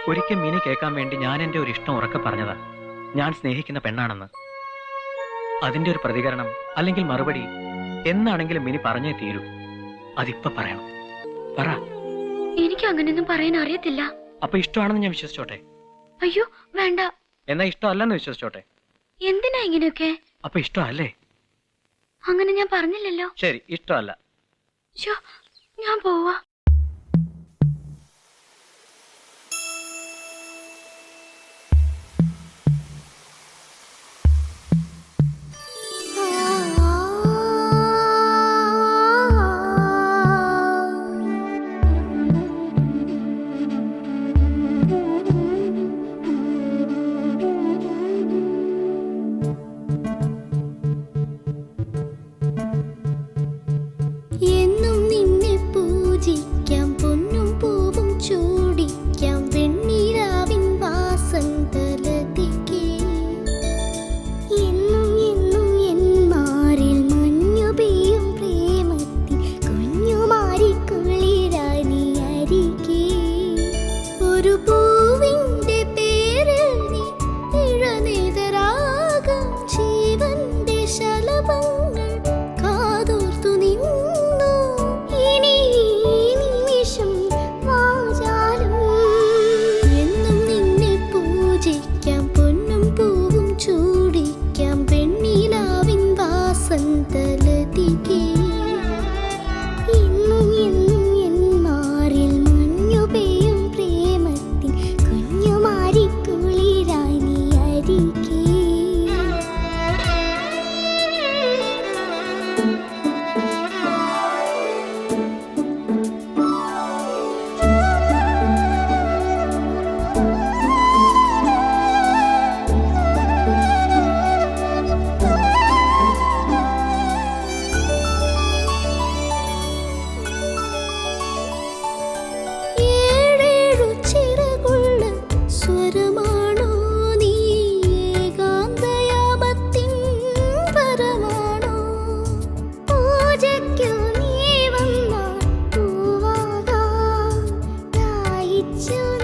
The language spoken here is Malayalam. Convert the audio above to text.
ഒരിക്കൽ മിനി കേൾക്കാൻ വേണ്ടി ഞാൻ എൻ്റെ ഒരു ഇഷ്ടം ഉറക്കെ പറഞ്ഞതാ, ഞാൻ സ്നേഹിക്കുന്ന പെണ്ണാണെന്ന്. അതിന്റെ ഒരു പ്രതികരണം അല്ലെങ്കിൽ മറുപടി എന്നാണെങ്കിലും മിനി പറഞ്ഞേ തീരൂ. അതിപ്പോ പറയണം. പറ. എനിക്ക് അങ്ങനെയൊന്നും പറയാൻ അറിയത്തില്ല. അപ്പൊ ഇഷ്ടമാണെന്ന് ഞാൻ വിശ്വസിച്ചോട്ടെ? അയ്യോ വേണ്ട. എന്നാ ഇഷ്ടമല്ലെന്ന് വിശ്വസിച്ചോട്ടെ? എന്തിനാ ഇങ്ങനെയൊക്കെ? അപ്പൊ ഇഷ്ടമല്ലേ? അങ്ങനെ ഞാൻ പറഞ്ഞില്ലല്ലോ. ശരി, ഇഷ്ടമല്ല. ഞാൻ പോവാ. you